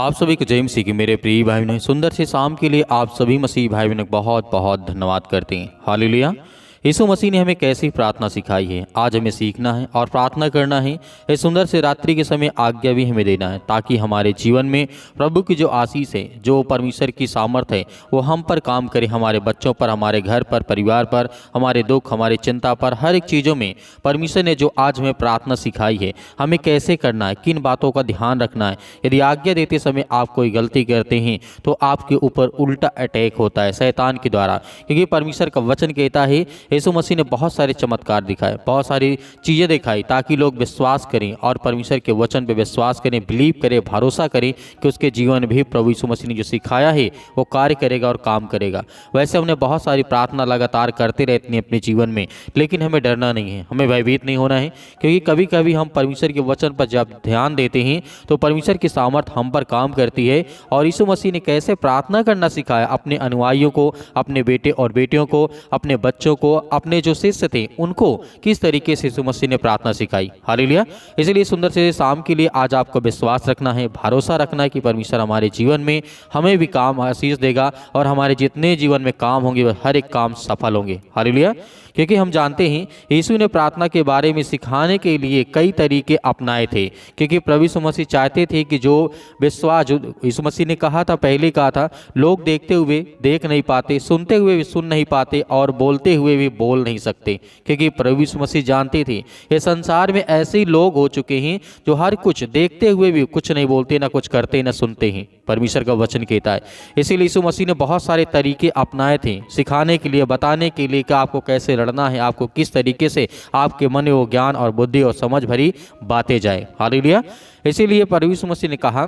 आप सभी को जय मसीह की मेरे प्रिय भाई बहनों, सुंदर से शाम के लिए आप सभी मसीह भाई बहनों को बहुत बहुत धन्यवाद करते हैं। हालेलुया। यीशु मसीह ने हमें कैसी प्रार्थना सिखाई है, आज हमें सीखना है और प्रार्थना करना है। इस सुंदर से रात्रि के समय आज्ञा भी हमें देना है, ताकि हमारे जीवन में प्रभु की जो आशीष है, जो परमेश्वर की सामर्थ है, वो हम पर काम करे, हमारे बच्चों पर, हमारे घर पर, परिवार पर, हमारे दुख, हमारे चिंता पर, हर एक चीज़ों में परमेश्वर ने जो आज हमें प्रार्थना सिखाई है, हमें कैसे करना है, किन बातों का ध्यान रखना है। यदि आज्ञा देते समय आप कोई गलती करते हैं तो आपके ऊपर उल्टा अटैक होता है शैतान के द्वारा, क्योंकि परमेश्वर का वचन कहता है, यीशु मसीह ने बहुत सारे चमत्कार दिखाए, बहुत सारी चीज़ें दिखाई, ताकि लोग विश्वास करें और परमेश्वर के वचन पे विश्वास करें, बिलीव करें, भरोसा करें कि उसके जीवन में भी प्रभु यीशु मसीह ने जो सिखाया है वो कार्य करेगा और काम करेगा। वैसे हमने बहुत सारी प्रार्थना लगातार करते रहते हैं अपने जीवन में, लेकिन हमें डरना नहीं है, हमें भयभीत नहीं होना है, क्योंकि कभी कभी हम परमेश्वर के वचन पर जब ध्यान देते हैं तो परमेश्वर की सामर्थ हम पर काम करती है। और यीशु मसीह ने कैसे प्रार्थना करना सिखाया अपने अनुयायियों को, अपने बेटे और बेटियों को, अपने बच्चों को, अपने जो शिष्य थे उनको किस तरीके से यीशु मसीह ने प्रार्थना सिखाई। हालेलुया। इसलिए सुंदर से शाम के लिए आज आपको विश्वास रखना है, भरोसा रखना है कि परमेश्वर हमारे जीवन में हमें भी काम आशीष देगा और हमारे जितने जीवन में काम होंगे वह हर एक काम सफल होंगे। हालेलुया। क्योंकि हम जानते हैं यीशु ने प्रार्थना के बारे में सिखाने के लिए कई तरीके अपनाए थे, क्योंकि प्रभु यीशु मसीह चाहते थे कि जो विश्वास, जो यीशु मसीह ने कहा था, पहले कहा था, लोग देखते हुए देख नहीं पाते, सुनते हुए भी सुन नहीं पाते और बोलते हुए भी बोल नहीं सकते, क्योंकि प्रभु यीशु मसीह जानते थे ये संसार में ऐसे ही लोग हो चुके हैं जो हर कुछ देखते हुए भी कुछ नहीं बोलते, ना कुछ करते, ना सुनते हैं। परमेश्वर का वचन कहता है। इसीलिए यीशु मसीह ने बहुत सारे तरीके अपनाए थे सिखाने के लिए, बताने के लिए कि आपको कैसे लड़ना है, आपको किस तरीके से आपके मन में वो ज्ञान और बुद्धि और समझ भरी बातें जाए। हालेलुया। इसीलिए प्रभु यीशु मसीह ने कहा,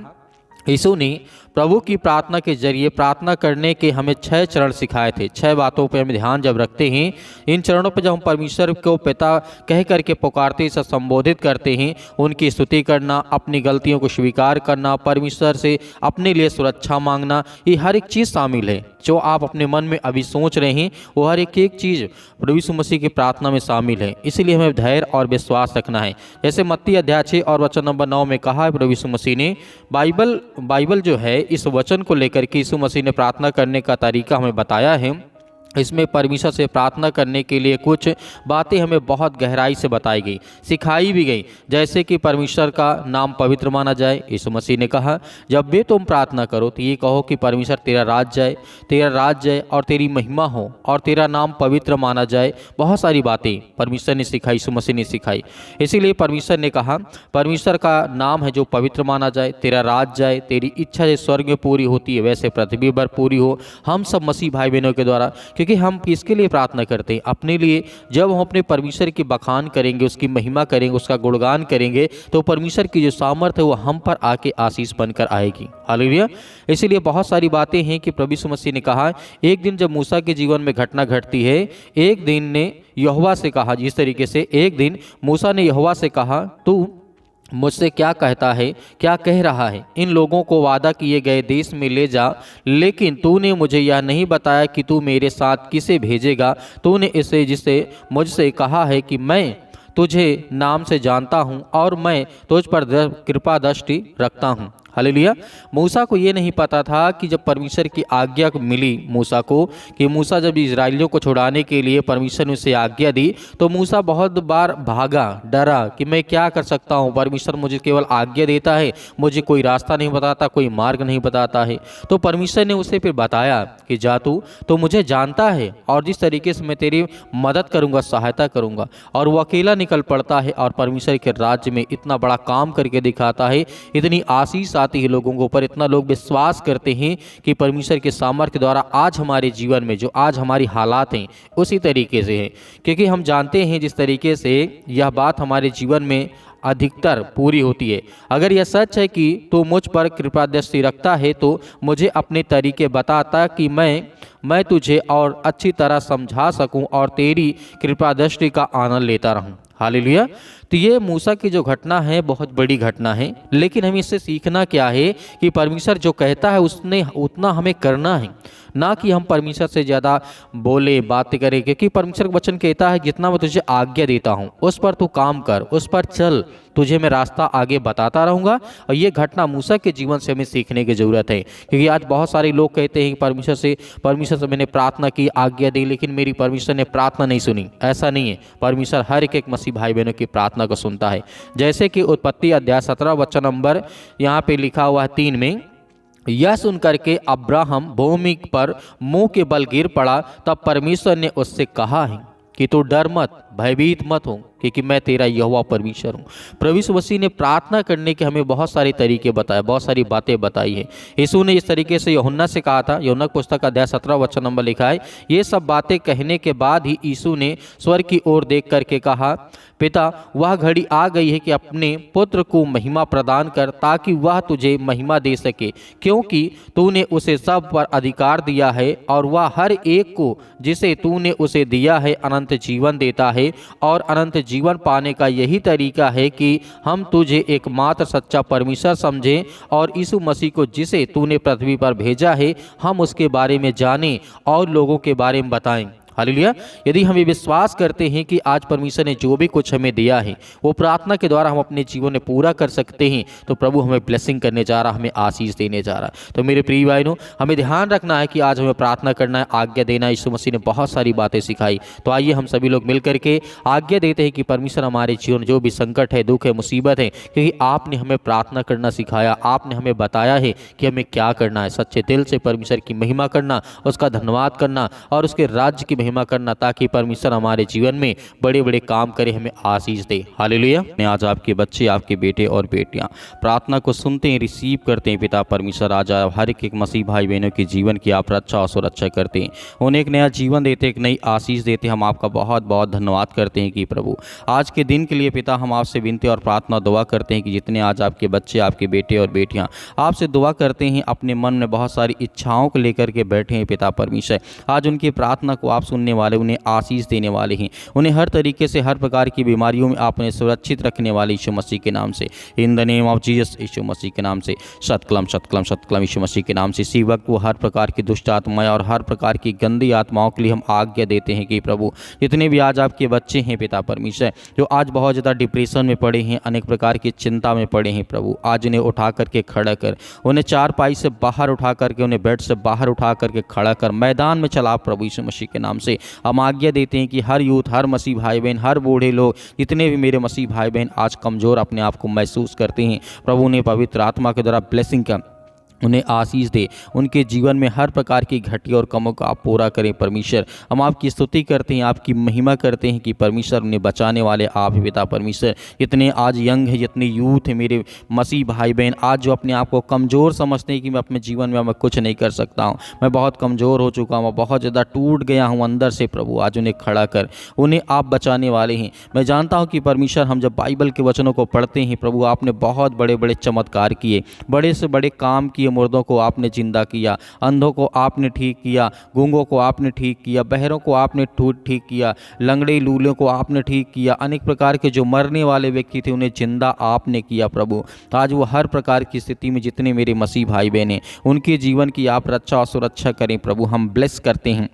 यीशु ने प्रभु की प्रार्थना के जरिए प्रार्थना करने के हमें 6 चरण सिखाए थे। 6 बातों पर हम ध्यान जब रखते हैं, इन चरणों पर जब हम परमेश्वर को पिता कह करके पुकारते से संबोधित करते हैं, उनकी स्तुति करना, अपनी गलतियों को स्वीकार करना, परमेश्वर से अपने लिए सुरक्षा मांगना, ये हर एक चीज़ शामिल है। जो आप अपने मन में अभी सोच रहे हैं वो हर एक चीज़ प्रभु यीशु मसीह की प्रार्थना में शामिल है। इसीलिए हमें धैर्य और विश्वास रखना है। जैसे मत्ती अध्याय 6 और वचन नंबर 9 में कहा है प्रभु यीशु मसीह ने, बाइबल जो है इस वचन को लेकर के यीशु मसीह ने प्रार्थना करने का तरीका हमें बताया है। इसमें परमेश्वर से प्रार्थना करने के लिए कुछ बातें हमें बहुत गहराई से बताई गई, सिखाई भी गई। जैसे कि परमेश्वर का नाम पवित्र माना जाए। यीशु मसीह ने कहा, जब भी तुम प्रार्थना करो तो ये कहो कि परमेश्वर तेरा राज जाए, तेरा राज जाए और तेरी महिमा हो और तेरा नाम पवित्र माना जाए। बहुत सारी बातें परमेश्वर ने सिखाई, यीशु मसीह ने सिखाई। इसीलिए परमेश्वर ने कहा, परमेश्वर का नाम है जो पवित्र माना जाए, तेरा राज जाए, तेरी इच्छा जैसे स्वर्ग में पूरी होती है वैसे पृथ्वी पर पूरी हो। हम सब मसीह भाई बहनों के द्वारा, क्योंकि हम किसके लिए प्रार्थना करते हैं? अपने लिए। जब हम अपने परमेश्वर की बखान करेंगे, उसकी महिमा करेंगे, उसका गुणगान करेंगे, तो परमेश्वर की जो सामर्थ है वो हम पर आके आशीष बनकर आएगी। हालेलुया। इसीलिए बहुत सारी बातें हैं कि प्रभु यीशु मसीह ने कहा, एक दिन जब मूसा के जीवन में घटना घटती है, एक दिन ने यहोवा से कहा, जिस तरीके से एक दिन मूसा ने यहोवा से कहा, तू मुझसे क्या कहता है, क्या कह रहा है? इन लोगों को वादा किए गए देश में ले जा, लेकिन तूने मुझे यह नहीं बताया कि तू मेरे साथ किसे भेजेगा। तूने इसे जिससे मुझसे कहा है कि मैं तुझे नाम से जानता हूँ और मैं तुझ पर कृपा दृष्टि रखता हूँ। हालेलुया। मूसा को ये नहीं पता था कि जब परमेश्वर की आज्ञा मिली मूसा को, कि मूसा जब इजराइलियों को छुड़ाने के लिए परमेश्वर ने उसे आज्ञा दी, तो मूसा बहुत बार भागा, डरा कि मैं क्या कर सकता हूँ, परमेश्वर मुझे केवल आज्ञा देता है, मुझे कोई रास्ता नहीं बताता, कोई मार्ग नहीं बताता है। तो परमेश्वर ने उसे फिर बताया कि जा तू तो मुझे जानता है और जिस तरीके से मैं तेरी मदद करूँगा, सहायता करूँगा। और वो अकेला निकल पड़ता है और परमेश्वर के राज्य में इतना बड़ा काम करके दिखाता है, इतनी आशीष आती है लोगों के ऊपर, इतना लोग विश्वास करते हैं कि परमेश्वर के सामर्थ्य के द्वारा आज हमारे जीवन में जो आज हमारी हालात हैं उसी तरीके से है। क्योंकि हम जानते हैं जिस तरीके से यह बात हमारे जीवन में अधिकतर पूरी होती है। अगर यह सच है कि तू मुझ पर कृपा दृष्टि रखता है तो मुझे अपने तरीके बताता कि मैं तुझे और अच्छी तरह समझा सकूं और तेरी कृपा दृष्टि का आनंद लेता रहूं। हालेलुया। तो ये मूसा की जो घटना है बहुत बड़ी घटना है, लेकिन हमें इससे सीखना क्या है कि परमेश्वर जो कहता है उसने उतना हमें करना है, ना कि हम परमेश्वर से ज़्यादा बोले बातें करें। क्योंकि परमेश्वर का वचन कहता है जितना मैं तुझे आज्ञा देता हूँ उस पर तू काम कर, उस पर चल, तुझे मैं रास्ता आगे बताता रहूँगा। और ये घटना मूसा के जीवन से हमें सीखने की ज़रूरत है, क्योंकि आज बहुत सारे लोग कहते हैं कि परमेश्वर से मैंने प्रार्थना की, आज्ञा दी, लेकिन मेरी परमेश्वर ने प्रार्थना नहीं सुनी। ऐसा नहीं है, परमेश्वर हर एक मसीह भाई बहनों की प्रार्थना को सुनता है। जैसे कि उत्पत्ति अध्याय 17 वचन नंबर यहाँ पे लिखा हुआ है 3 में, यह सुन करके अब्राहम भूमि पर मुंह के बल गिर पड़ा। तब परमेश्वर ने उससे कहा है कि तू डर मत, भयभीत मत हो, क्योंकि मैं तेरा यहोवा परमेश्वर हूँ। प्रभु यीशु मसीह ने प्रार्थना करने के हमें बहुत सारे तरीके बताए, बहुत सारी बातें बताई है। यीशु ने इस तरीके से यूहन्ना से कहा था, यूहन्ना पुस्तक अध्याय 17 वचन नंबर लिखा है, ये सब बातें कहने के बाद ही यीशु ने स्वर्ग की ओर देख करके कहा, पिता वह घड़ी आ गई है कि अपने पुत्र को महिमा प्रदान कर, ताकि वह तुझे महिमा दे सके, क्योंकि तूने उसे सब पर अधिकार दिया है और वह हर एक को जिसे तूने उसे दिया है अनंत जीवन देता है। और अनंत जीवन पाने का यही तरीका है कि हम तुझे एकमात्र सच्चा परमेश्वर समझें और यीशु मसीह को जिसे तूने पृथ्वी पर भेजा है हम उसके बारे में जानें और लोगों के बारे में बताएं। हालेलुया। यदि हम ये विश्वास करते हैं कि आज परमेश्वर ने जो भी कुछ हमें दिया है वो प्रार्थना के द्वारा हम अपने जीवन में पूरा कर सकते हैं, तो प्रभु हमें ब्लेसिंग करने जा रहा, हमें आशीष देने जा रहा। तो मेरे प्रिय भाइयों, हमें ध्यान रखना है कि आज हमें प्रार्थना करना है, आज्ञा देना है। यीशु मसीह ने बहुत सारी बातें सिखाई, तो आइए हम सभी लोग मिल करके आज्ञा देते हैं कि परमेश्वर हमारे जीवन जो भी संकट है, दुख है, मुसीबत है, क्योंकि आपने हमें प्रार्थना करना सिखाया, आपने हमें बताया है कि हमें क्या करना है। सच्चे दिल से परमेश्वर की महिमा करना, उसका धन्यवाद करना और उसके राज्य की महिमा करना, ताकि परमेश्वर हमारे जीवन में बड़े बड़े काम करे, हमें आशीष दे। हालेलुया। मैं आज आपके बच्चे, आपके बेटे और बेटियां प्रार्थना को सुनते हैं, रिसीव करते हैं। पिता परमेश्वर आज हर एक मसीह भाई बहनों के जीवन की आप रक्षा और सुरक्षा करते हैं, उन्हें एक नया जीवन देते, एक नई आशीष देते। हम आपका बहुत बहुत धन्यवाद करते हैं कि प्रभु आज के दिन के लिए पिता हम आपसे विनती और प्रार्थना दुआ करते हैं कि जितने आज आपके बच्चे, आपके बेटे और बेटियां आपसे दुआ करते हैं, अपने मन में बहुत सारी इच्छाओं को लेकर के बैठे हैं, पिता परमेश्वर आज उनकी प्रार्थना को आप सुनने वाले, उन्हें आशीष देने वाले हैं, उन्हें हर तरीके से हर प्रकार की बीमारियों में आपने सुरक्षित रखने वाले यीशु मसीह के नाम से, in the name of Jesus, यीशु मसीह के नाम से सतकलम सतकलम सतकलम यीशु मसीह के नाम से। इसी वक्त वो हर प्रकार की दुष्ट आत्माएं और हर प्रकार की गंदी आत्माओं के लिए हम आज्ञा देते हैं कि प्रभु जितने भी आज आपके बच्चे हैं पिता परमेश्वर, जो आज बहुत ज़्यादा डिप्रेशन में पड़े हैं, अनेक प्रकार की चिंता में पड़े हैं, प्रभु आज उन्हें उठा करके खड़ा कर, उन्हें चारपाई से बाहर उठा करके, उन्हें बेड से बाहर उठा करके खड़ा कर, मैदान में चला प्रभु यीशु मसीह के नाम से। हम आज्ञा देते हैं कि हर यूथ, हर मसीह भाई बहन, हर बूढ़े लोग, जितने भी मेरे मसीह भाई बहन आज कमज़ोर अपने आप को महसूस करते हैं, प्रभु उन्हें पवित्र आत्मा के द्वारा ब्लेसिंग का, उन्हें आशीष दे, उनके जीवन में हर प्रकार की घटी और कमों को आप पूरा करें परमेश्वर। हम आपकी स्तुति करते हैं, आपकी महिमा करते हैं कि परमेश्वर उन्हें बचाने वाले आप हैं पिता परमेश्वर। जितने आज यंग है, जितने यूथ है मेरे मसीह भाई बहन, आज जो अपने आप को कमज़ोर समझते हैं कि मैं अपने जीवन में मैं कुछ नहीं कर सकता हूँ, मैं बहुत कमज़ोर हो चुका हूँ, बहुत ज़्यादा टूट गया हूँ अंदर से, प्रभु आज उन्हें खड़ा कर, उन्हें आप बचाने वाले हैं। मैं जानता हूँ कि परमेश्वर हम जब बाइबल के वचनों को पढ़ते हैं प्रभु, आपने बहुत बड़े बड़े चमत्कार किए, बड़े से बड़े काम किए, मुर्दों को आपने जिंदा किया, अंधों को आपने ठीक किया, गूंगों को आपने ठीक किया, बहरों को आपने ठीक किया, लंगड़े लूलों को आपने ठीक किया, अनेक प्रकार के जो मरने वाले व्यक्ति थे उन्हें जिंदा आपने किया प्रभु। आज वो हर प्रकार की स्थिति में जितने मेरे मसीह भाई बहन हैं उनके जीवन की आप रक्षा और सुरक्षा करें प्रभु। हम ब्लेस करते हैं,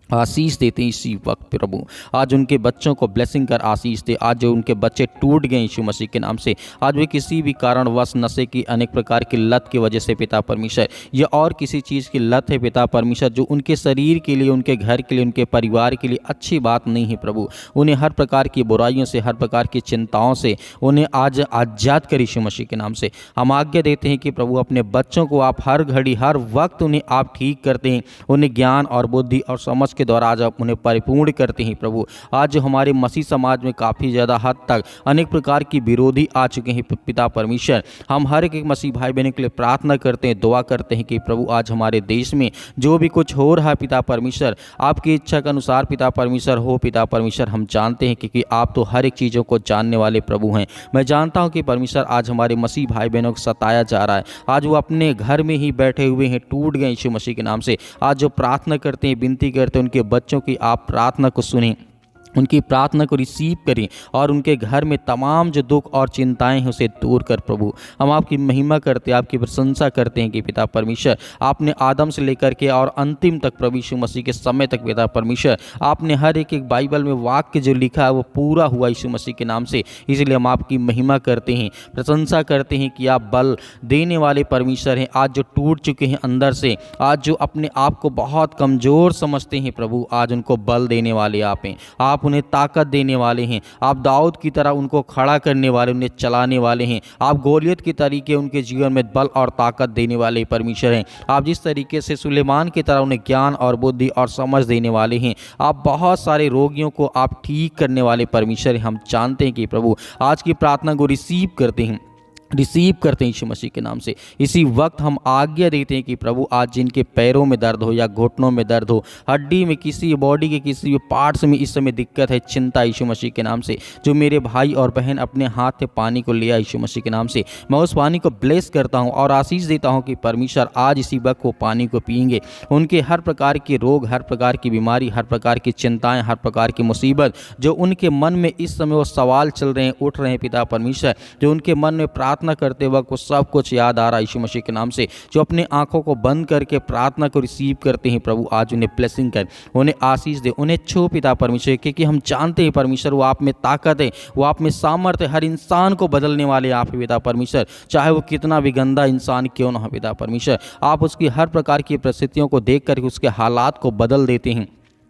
आशीष देते हैं इसी वक्त प्रभु। आज उनके बच्चों को ब्लेसिंग कर आशीष दे। आज जो उनके बच्चे टूट गए यीशु मसीह के नाम से, आज वे किसी भी कारणवश नशे की अनेक प्रकार की लत की वजह से पिता परमेश्वर, या और किसी चीज़ की लत है पिता परमेश्वर, जो उनके शरीर के लिए, उनके घर के लिए, उनके परिवार के लिए अच्छी बात नहीं है प्रभु, उन्हें हर प्रकार की बुराइयों से, हर प्रकार की चिंताओं से उन्हें आज आज़ाद कर यीशु मसीह के नाम से। हम आज्ञा देते हैं कि प्रभु अपने बच्चों को आप हर घड़ी, हर वक्त उन्हें आप ठीक करते हैं, उन्हें ज्ञान और बुद्धि और समझ के द्वारा आज आप उन्हें परिपूर्ण करते हैं प्रभु। आज जो हमारे मसीह समाज में काफ़ी ज़्यादा हद तक अनेक प्रकार की विरोधी आ चुके हैं पिता परमेश्वर, हम हर एक मसीह भाई बहनों के लिए प्रार्थना करते हैं, दुआ करते हैं कि प्रभु आज हमारे देश में जो भी कुछ हो रहा है पिता परमेश्वर, आपकी इच्छा के अनुसार पिता परमेश्वर हो पिता परमेश्वर। हम जानते हैं कि आप तो हर एक चीज़ों को जानने वाले प्रभु हैं। मैं जानता हूँ कि परमेश्वर आज हमारे मसीह भाई बहनों को सताया जा रहा है, आज वो अपने घर में ही बैठे हुए हैं, टूट गए यीशु मसीह के नाम से। आज जो प्रार्थना करते हैं, विनती करते हैं, उनके बच्चों की आप प्रार्थना को सुनें, उनकी प्रार्थना को रिसीव करें और उनके घर में तमाम जो दुख और चिंताएं हैं उसे दूर कर। प्रभु हम आपकी महिमा करते हैं, आपकी प्रशंसा करते हैं कि पिता परमेश्वर आपने आदम से लेकर के और अंतिम तक प्रभु यीशु मसीह के समय तक पिता परमेश्वर आपने हर एक एक बाइबल में वाक्य जो लिखा है वो पूरा हुआ यीशु मसीह के नाम से। इसलिए हम आपकी महिमा करते हैं, प्रशंसा करते हैं कि आप बल देने वाले परमेश्वर हैं। आज जो टूट चुके हैं अंदर से, आज जो अपने आप को बहुत कमज़ोर समझते हैं प्रभु, आज उनको बल देने वाले आप हैं, आप उन्हें ताकत देने वाले हैं। आप दाऊद की तरह उनको खड़ा करने वाले, उन्हें चलाने वाले हैं। आप गोलियत के तरीके उनके जीवन में बल और ताकत देने वाले परमेश्वर हैं। आप जिस तरीके से सुलेमान की तरह उन्हें ज्ञान और बुद्धि और समझ देने वाले हैं। आप बहुत सारे रोगियों को आप ठीक करने वाले परमेश्वर हैं। हम जानते हैं कि प्रभु आज की प्रार्थना को रिसीव करते हैं यीशु मसीह के नाम से। इसी वक्त हम आज्ञा देते हैं कि प्रभु आज जिनके पैरों में दर्द हो या घुटनों में दर्द हो, हड्डी में, किसी बॉडी के किसी भी पार्ट्स में इस समय दिक्कत है, चिंता, यीशु मसीह के नाम से, जो मेरे भाई और बहन अपने हाथ से पानी को लिया यीशु मसीह के नाम से, मैं उस पानी को ब्लेस करता हूँ और आशीष देता हूँ कि परमेश्वर आज इसी वक्त वो पानी को पिएंगे। उनके हर प्रकार के रोग, हर प्रकार की बीमारी, हर प्रकार की चिंताएँ, हर प्रकार की मुसीबत जो उनके मन में इस समय वो सवाल चल रहे हैं, उठ रहे हैं पिता परमेश्वर, जो उनके मन में प्रार्थना करते वक्त वो सब कुछ याद आ रहा है यीशु मसीह के नाम से, जो अपने आंखों को बंद करके प्रार्थना को रिसीव करते हैं प्रभु आज उन्हें ब्लेसिंग कर, उन्हें आशीष दे, उन्हें छू पिता परमेश्वर, क्योंकि हम जानते हैं परमेश्वर वो आप में ताकत है, वो आप में सामर्थ्य, हर इंसान को बदलने वाले आप हैं पिता परमेश्वर, चाहे वो कितना भी गंदा इंसान क्यों ना हो पिता परमेश्वर, आप उसकी हर प्रकार की परिस्थितियों को देख करके उसके हालात को बदल देते हैं।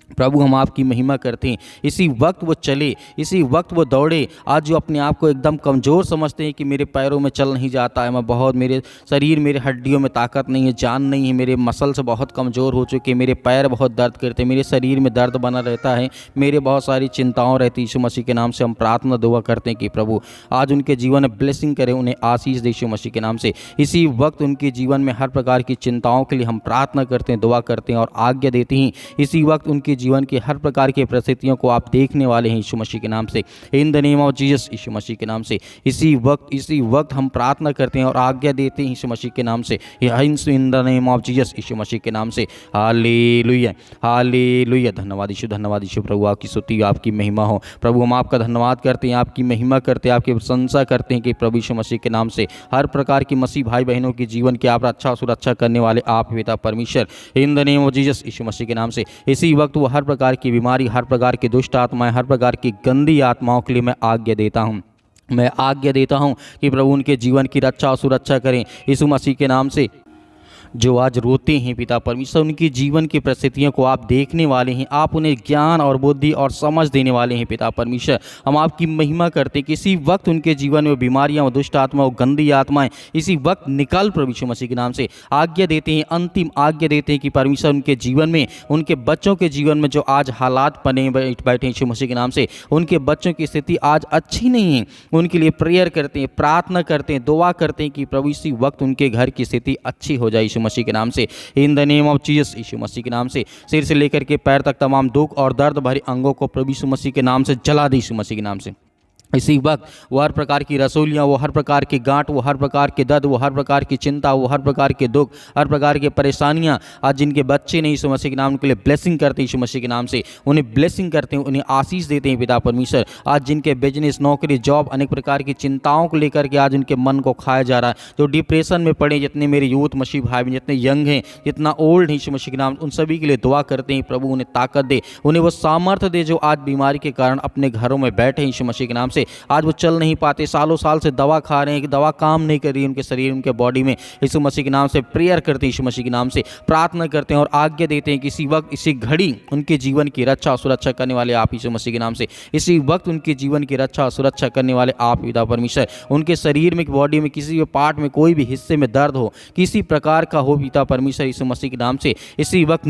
प्रभु हम आपकी महिमा करते हैं। इसी वक्त वो चले, इसी वक्त वो दौड़े। आज जो अपने आप को एकदम कमज़ोर समझते हैं कि मेरे पैरों में चल नहीं जाता है, मैं बहुत, मेरे शरीर, मेरे हड्डियों में ताकत नहीं है, जान नहीं है, मेरे मसल्स बहुत कमज़ोर हो चुके, मेरे पैर बहुत दर्द करते, मेरे शरीर में दर्द बना रहता है, मेरे बहुत सारी चिंताओं रहती। यीशु मसीह के नाम से हम प्रार्थना दुआ करते हैं कि प्रभु आज उनके जीवन में ब्लेसिंग करें, उन्हें आशीष दे यीशु मसीह के नाम से। इसी वक्त उनके जीवन में हर प्रकार की चिंताओं के लिए हम प्रार्थना करते हैं, दुआ करते हैं और आज्ञा देते हैं। इसी वक्त उनके जीवन की हर प्रकार की परिस्थितियों को आप देखने वाले हैं यीशु मसीह के नाम से, in the name of Jesus, यीशु मसीह के नाम से। इसी वक्त हम प्रार्थना करते हैं और आज्ञा देते हैं यीशु मसीह के नाम से, in the name of Jesus, यीशु मसीह के नाम से। हालेलुया, हालेलुया। धन्यवाद यीशु प्रभु, आपकी स्तुति, आपकी महिमा हो प्रभु। हम आपका धन्यवाद करते हैं, आपकी महिमा करते हैं, आपकी प्रशंसा करते हैं कि प्रभु यीशु मसीह के नाम से हर प्रकार की मसीह भाई बहनों के जीवन की आप रक्षा सुरक्षा करने वाले आप पिता परमेश्वर, in the name of Jesus, यीशु मसीह के नाम से। इसी वक्त वो हर प्रकार की बीमारी, हर प्रकार की दुष्ट आत्माएं, हर प्रकार की गंदी आत्माओं के लिए मैं आज्ञा देता हूं कि प्रभु उनके जीवन की रक्षा और सुरक्षा करें यीशु मसीह के नाम से। जो आज रोते हैं पिता परमेश्वर, उनकी जीवन की परिस्थितियों को आप देखने वाले हैं, आप उन्हें ज्ञान और बुद्धि और समझ देने वाले हैं पिता परमेश्वर। हम आपकी महिमा करते हैं कि इसी वक्त उनके जीवन में बीमारियां और दुष्ट आत्माएं, गंदी आत्माएं इसी वक्त निकल प्रभु यीशु मसीह के नाम से। आज्ञा देते हैं, अंतिम आज्ञा देते हैं कि परमेश्वर उनके जीवन में, उनके बच्चों के जीवन में जो आज हालात बने बैठे यीशु मसीह के नाम से, उनके बच्चों की स्थिति आज अच्छी नहीं है, उनके लिए प्रेयर करते हैं, प्रार्थना करते हैं, दुआ करते हैं कि प्रभु इसी वक्त उनके घर की स्थिति अच्छी हो जाए यीशु मसीह के नाम से, in the name of Jesus, यीशु मसीह के नाम से। सिर से लेकर के पैर तक तमाम दुख और दर्द भरे अंगों को प्रभु यीशु मसीह के नाम से जला दे यीशु मसीह के नाम से। इसी वक्त वो हर प्रकार की रसोलियाँ, वो हर प्रकार की गांठ, वो हर प्रकार के दर्द, वो हर प्रकार की चिंता, वो हर प्रकार के दुख, हर प्रकार की परेशानियाँ, आज जिनके बच्चे नहीं यीशु मसीह के नाम के लिए ब्लेसिंग करते हैं यीशु मसीह के नाम से, उन्हें ब्लेसिंग करते हैं, उन्हें आशीष देते हैं पिता परमेश्वर। आज जिनके बिजनेस, नौकरी, जॉब, अनेक प्रकार की चिंताओं को लेकर के आज उनके मन को खाया जा रहा है, जो डिप्रेशन में पड़े, जितने मेरे यूथ मसीह भाई बहन, जितने यंग हैं, जितना ओल्ड है यीशु मसीह के नाम, उन सभी के लिए दुआ करते हैं प्रभु उन्हें ताकत दे, उन्हें वो सामर्थ्य दे जो आज बीमारी के कारण अपने घरों में बैठे हैं यीशु मसीह के नाम से। आज वो चल नहीं पाते, सालों साल से दवा खा रहे हैं कि दवा काम नहीं कर रही उनके शरीर, उनके बॉडी में, यीशु मसीह के नाम से प्रेयर करते हैं, यीशु मसीह के नाम से प्रार्थना करते हैं और आज्ञा देते हैं कि इसी वक्त, इसी घड़ी उनके जीवन की रक्षा और सुरक्षा करने वाले आप यीशु मसीह के नाम से। इसी वक्त उनके जीवन की रक्षा और सुरक्षा करने वाले आप पिता परमेश्वर। उनके शरीर में, बॉडी में, किसी भी पार्ट में, कोई भी हिस्से में दर्द हो, किसी प्रकार का हो पिता परमेश्वर, यीशु मसीह के नाम से इसी वक्त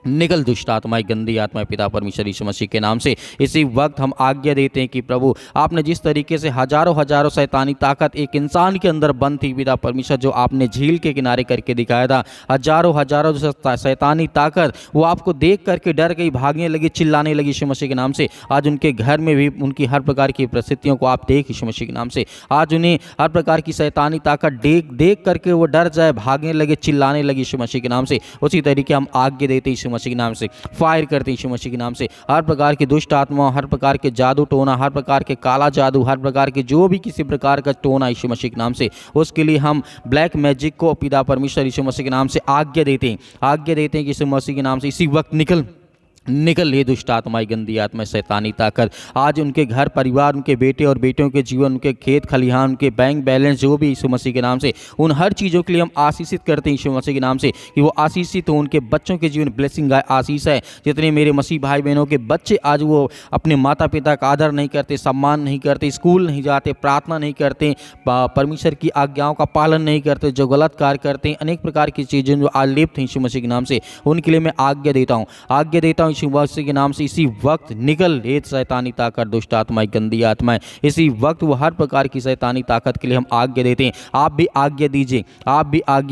निकल दुष्ट आत्माएं, गंदी आत्माएं पिता परमेश्वर यीशु मसीह के नाम से। इसी वक्त हम आज्ञा देते हैं कि प्रभु आपने जिस तरीके से हजारों शैतानी ताकत एक इंसान के अंदर बंद थी पिता परमेश्वर, जो आपने झील के किनारे करके दिखाया था, हजारों शैतानी ताकत वो आपको देख करके डर गई, भागने लगी, चिल्लाने लगी यीशु मसीह के नाम से। आज उनके घर में भी उनकी हर प्रकार की परिस्थितियों को आप देख यीशु मसीह के नाम से। आज उन्हें हर प्रकार की शैतानी ताकत देख करके वो डर जाए, भागने लगे, चिल्लाने लगे यीशु मसीह के नाम से। उसी तरीके हम आज्ञा देते यीशु मसीह के नाम से फायर करते हैं यीशु मसीह के नाम से। हर प्रकार की दुष्ट आत्मा, हर प्रकार के जादू टोना, हर प्रकार के काला जादू, हर प्रकार के जो भी किसी प्रकार का टोना यीशु मसीह के नाम से, उसके लिए हम ब्लैक मैजिक को पिता परमेश्वर यीशु मसीह के नाम से आज्ञा देते हैं कि यीशु मसीह के नाम से इसी वक्त निकल ये दुष्ट आत्माएं, गंदी आत्मा, शैतानी ताकत आज उनके घर परिवार, उनके बेटे और बेटियों के जीवन, उनके खेत खलिहान, उनके बैंक बैलेंस, जो भी यीशु मसीह के नाम से, उन हर चीज़ों के लिए हम आशीषित करते हैं यीशु मसीह के नाम से कि वो आशीषित हो। उनके बच्चों के जीवन ब्लेसिंग है, आशीष है। जितने मेरे मसीह भाई बहनों के बच्चे आज वो अपने माता पिता का आदर नहीं करते, सम्मान नहीं करते, स्कूल नहीं जाते, प्रार्थना नहीं करते, परमेश्वर की आज्ञाओं का पालन नहीं करते, जो गलत कार्य करते हैं, अनेक प्रकार की चीज़ें जो आज लिप्त हैं यीशु मसीह के नाम से, उनके लिए मैं आज्ञा देता हूँ यीशु मसीह के नाम से इसी वक्त निकल ये शैतानी ताकत, दुष्ट आत्माएं, गंदी आत्माएं, इसी वक्त वो हर प्रकार की शैतानी ताकत के लिए हम आज्ञा देते हैं। आप भी आज्ञा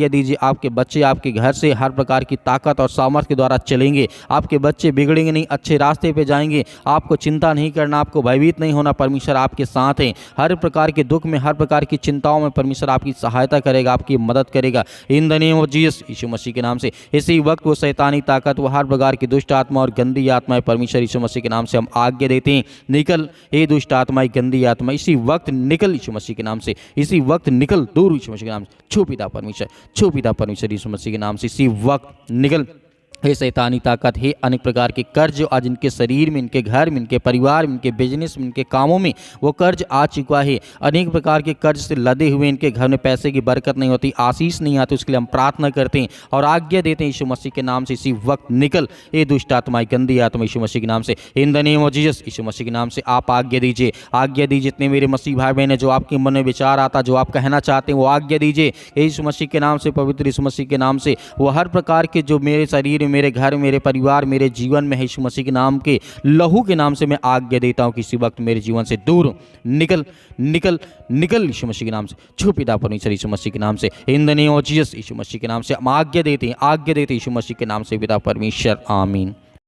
दीजिए, आपके बच्चे आपके घर से हर प्रकार की ताकत और सामर्थ्य के द्वारा चलेंगे। आपके बच्चे बिगड़ेंगे नहीं, अच्छे रास्ते पे जाएंगे। आपको चिंता नहीं करना, आपको भयभीत नहीं होना, परमेश्वर आपके साथ है। हर प्रकार के दुख में, हर प्रकार की चिंताओं में परमेश्वर आपकी सहायता करेगा, आपकी मदद करेगा in the name of Jesus यीशु मसीह के नाम से। इसी वक्त वो शैतानी ताकत, वो हर प्रकार की दुष्ट आत्मा और गंदी आत्माएं परमेश्वर यीशु मसीह के नाम से हम आज्ञा देते हैं, निकल ये दुष्ट आत्माएं, गंदी आत्मा, इसी वक्त निकल यीशु मसीह के नाम से, इसी वक्त निकल दूर यीशु मसीह के नाम से। छू पिता परमेश्वर यीशु मसीह के नाम से इसी वक्त निकल। हे शैतानी ताकत, हे अनेक प्रकार के कर्ज आज इनके शरीर में, इनके घर में, इनके परिवार में, इनके बिजनेस में, इनके कामों में वो कर्ज आ चुका है। अनेक प्रकार के कर्ज से लदे हुए इनके घर में पैसे की बरकत नहीं होती, आशीष नहीं आती, उसके लिए हम प्रार्थना करते हैं और आज्ञा देते हैं यीशु मसीह के नाम से इसी वक्त निकल ये दुष्ट आत्माएं, गंदी आत्मा यीशु मसीह के नाम से, in the name of Jesus यीशु मसीह के नाम से आप आज्ञा दीजिए। इतने मेरे मसीह भाई बहन जो आपके मन में विचार आता, जो आप कहना चाहते हैं, वो आज्ञा दीजिए यीशु मसीह के नाम से, पवित्र यीशु मसीह के नाम से। वो हर प्रकार के जो मेरे शरीर, मेरे घर, मेरे परिवार, मेरे जीवन में यीशु मसीह के नाम के लहू के नाम से मैं आज्ञा देता हूं कि इसी वक्त मेरे जीवन से दूर निकल यीशु मसीह के नाम से। छू पिता परमेश्वर यीशु मसीह के नाम से, in the name of Jesus यीशु मसीह के नाम से हम आज्ञा देते हैं यीशु मसीह के नाम से पिता परमेश्वर, आमीन।